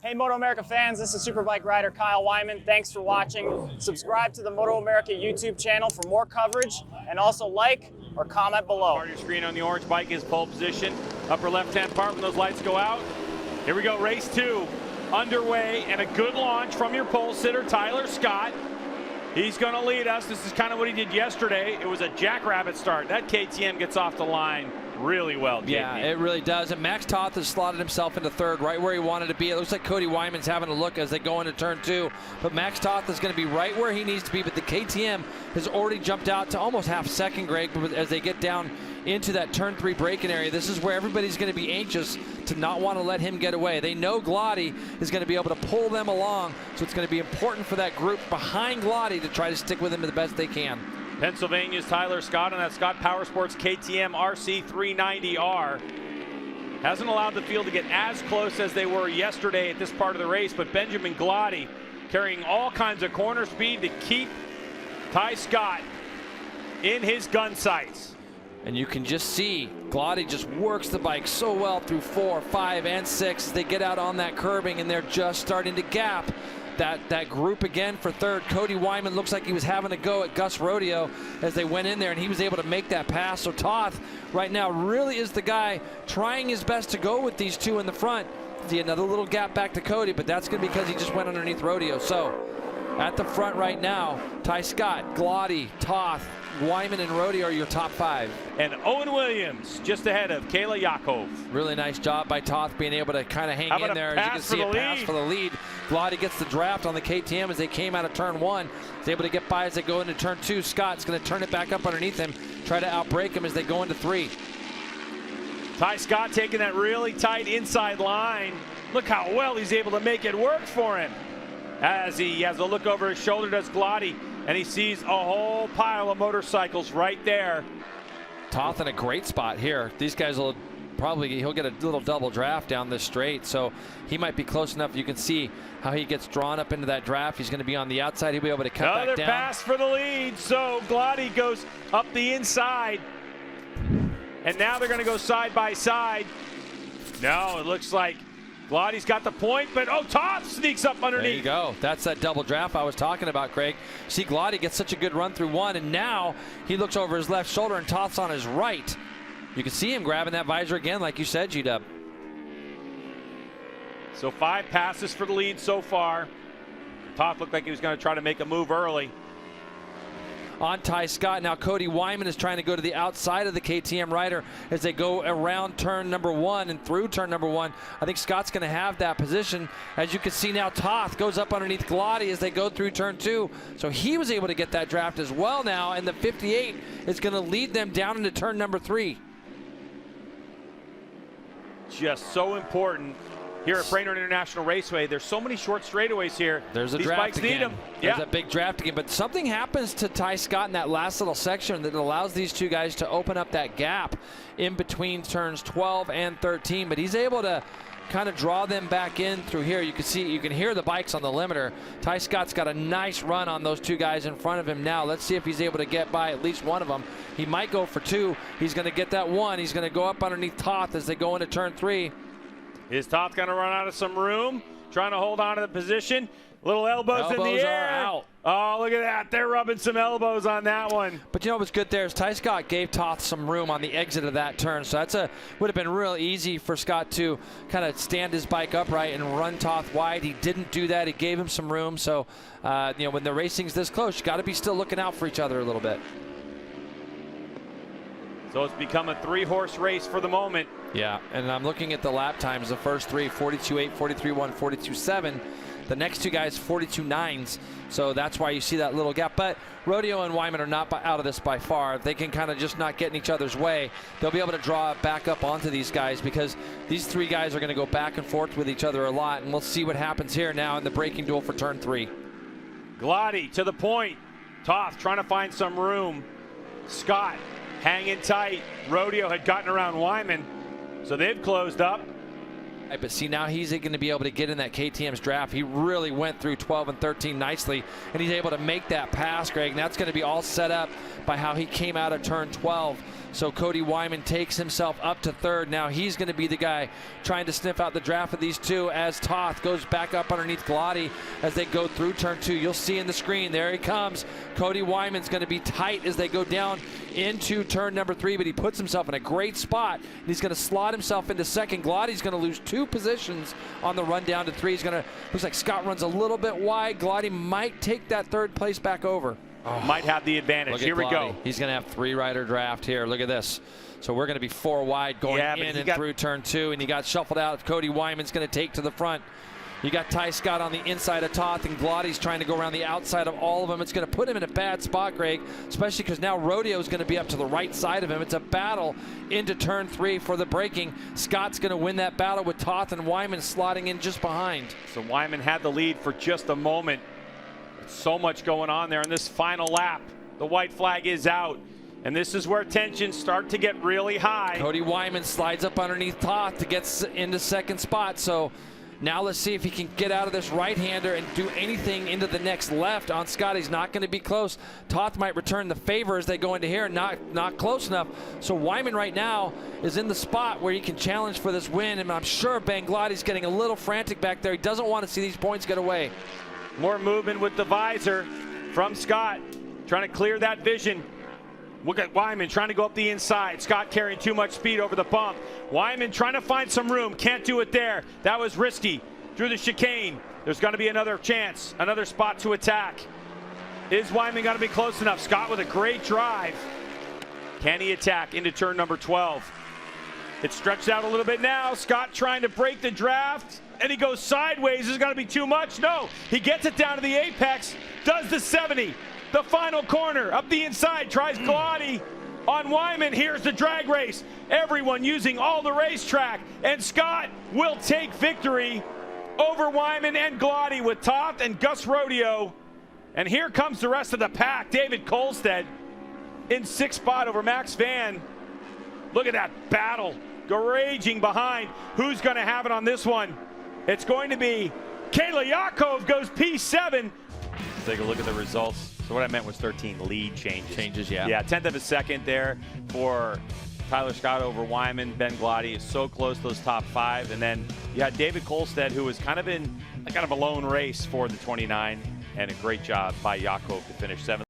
Hey MotoAmerica fans, this is Superbike rider Kyle Wyman. Thanks for watching. Subscribe to the MotoAmerica YouTube channel for more coverage, and also like or comment below. Part of your screen on the orange bike is pole position. Upper left-hand part when those lights go out. Here we go, race 2 underway, and a good launch from your pole sitter, Tyler Scott. He's going to lead us. This is kind of what he did yesterday. It was a jackrabbit start. That KTM gets off the line really well. JP. Yeah, it really does. And Max Toth has slotted himself into third, right where he wanted to be. It looks like Cody Wyman's having a look as they go into turn 2. But Max Toth is going to be right where he needs to be. But the KTM has already jumped out to almost half second, Greg, as they get down into that turn 3 braking area. This is where everybody's going to be anxious to not want to let him get away. They know Glotty is going to be able to pull them along, so it's going to be important for that group behind Glotty to try to stick with him the best they can. Pennsylvania's Tyler Scott on that Scott Powersports KTM RC390R. Hasn't allowed the field to get as close as they were yesterday at this part of the race, but Benjamin Glotty carrying all kinds of corner speed to keep Ty Scott in his gun sights. And you can just see Glotty just works the bike so well through 4, 5, and 6 as they get out on that curbing, and they're just starting to gap that group again for third. Cody Wyman looks like he was having a go at Gus Rodeo as they went in there, and he was able to make that pass. So Toth right now really is the guy trying his best to go with these two in the front. See another little gap back to Cody, but that's going to be because he just went underneath Rodeo. So at the front right now, Ty Scott, Glotty, Toth, Wyman, and Rodeo are your top 5. And Owen Williams just ahead of Kayla Yakov. Really nice job by Toth being able to kind of hang in there. As you can see, a pass for the lead. Glotty gets the draft on the KTM as they came out of turn 1. He's able to get by as they go into turn 2. Scott's going to turn it back up underneath him, try to outbreak him as they go into 3. Ty Scott taking that really tight inside line. Look how well he's able to make it work for him. As he has a look over his shoulder, does Glotty, and he sees a whole pile of motorcycles right there. Toth in a great spot here. These guys will he'll get a little double draft down this straight, so he might be close enough. You can see how he gets drawn up into that draft. He's going to be on the outside. He'll be able to cut Another back down. pass for the lead, so Glotty goes up the inside, and now they're going to go side by side. No, it looks like Glotty's got the point, but Toth sneaks up underneath. There you go. That's that double draft I was talking about, Craig. See, Glotty gets such a good run through 1, and now he looks over his left shoulder, and Toth's on his right. You can see him grabbing that visor again, like you said, G-Dub. So 5 passes for the lead so far. Toth looked like he was going to try to make a move early. On Ty Scott. Now Cody Wyman is trying to go to the outside of the KTM rider as they go around turn number 1 and through turn number 1. I think Scott's going to have that position. As you can see now, Toth goes up underneath Glotty as they go through turn 2. So he was able to get that draft as well now, and the 58 is going to lead them down into turn number 3. Just so important here at Brainerd International Raceway. There's so many short straightaways here. There's a These draft bikes again. need them. There's a big draft again, but something happens to Ty Scott in that last little section that allows these two guys to open up that gap in between turns 12 and 13, but he's able to kind of draw them back in through here. You can hear the bikes on the limiter. Ty Scott's got a nice run on those two guys in front of him now. Let's see if he's able to get by at least one of them. He might go for 2. He's going to get that 1. He's going to go up underneath Toth as they go into turn 3. Is Toth going to run out of some room? Trying to hold on to the position. Little elbows in the air. Are out. Oh, look at that. They're rubbing some elbows on that one. But you know what's good there is Ty Scott gave Toth some room on the exit of that turn. So would have been real easy for Scott to kind of stand his bike upright and run Toth wide. He didn't do that. He gave him some room. So, when the racing's this close, you got to be still looking out for each other a little bit. So it's become a 3-horse race for the moment. Yeah, and I'm looking at the lap times. The first 3, 42.8, 43.1, 42.7. The next 2 guys, 42.9s. So that's why you see that little gap. But Rodeo and Wyman are not out of this by far. If they can kind of just not get in each other's way, they'll be able to draw back up onto these guys, because these 3 guys are going to go back and forth with each other a lot. And we'll see what happens here now in the braking duel for turn 3. Glotty to the point. Toth trying to find some room. Scott hanging tight. Rodeo had gotten around Wyman, so they've closed up. But see, now he's going to be able to get in that KTM's draft. He really went through 12 and 13 nicely, and he's able to make that pass, Greg. And that's going to be all set up by how he came out of turn 12. So Cody Wyman takes himself up to third. Now he's going to be the guy trying to sniff out the draft of these two as Toth goes back up underneath Glotty as they go through turn 2. You'll see in the screen, there he comes. Cody Wyman's going to be tight as they go down into turn number 3, but he puts himself in a great spot. And he's going to slot himself into second. Glotty's going to lose 2 positions on the run down to 3. He's going to, looks like Scott runs a little bit wide. Glotty might take that third place back over. Oh, might have the advantage. Here we go. He's going to have 3-rider draft here. Look at this. So we're going to be 4 wide going in and through turn 2, and he got shuffled out. Cody Wyman's going to take to the front. You got Ty Scott on the inside of Toth, and Glotty's trying to go around the outside of all of them. It's going to put him in a bad spot, Greg, especially because now Rodeo's going to be up to the right side of him. It's a battle into turn 3 for the braking. Scott's going to win that battle with Toth and Wyman slotting in just behind. So Wyman had the lead for just a moment. So much going on there in this final lap. The white flag is out, and this is where tensions start to get really high. Cody Wyman slides up underneath Toth to get into second spot. So now let's see if he can get out of this right-hander and do anything into the next left on Scott. He's not going to be close. Toth might return the favor as they go into here, not close enough. So Wyman right now is in the spot where he can challenge for this win, and I'm sure Ben Glotty's getting a little frantic back there. He doesn't want to see these points get away. More movement with the visor from Scott, trying to clear that vision. Look at Wyman trying to go up the inside. Scott carrying too much speed over the bump. Wyman trying to find some room. Can't do it there. That was risky. Through the chicane. There's going to be another chance, another spot to attack. Is Wyman going to be close enough? Scott with a great drive. Can he attack into turn number 12? It's stretched out a little bit now. Scott trying to break the draft, and he goes sideways. Is it going to be too much? No. He gets it down to the apex, does the 70. The final corner, up the inside, tries Glotty on Wyman. Here's the drag race. Everyone using all the racetrack, and Scott will take victory over Wyman and Glotty with Toth and Gus Rodeo. And here comes the rest of the pack. David Kolstad in 6th spot over Max Van. Look at that battle raging behind. Who's going to have it on this one? It's going to be Kayla Yakov goes P7. Take a look at the results. So what I meant was 13 lead changes. Changes, yeah. Yeah, 10th of a second there for Tyler Scott over Wyman. Ben Glotty is so close to those top 5. And then you had David Kolstad, who was kind of in a lone race for the 29. And a great job by Yakov to finish 7th.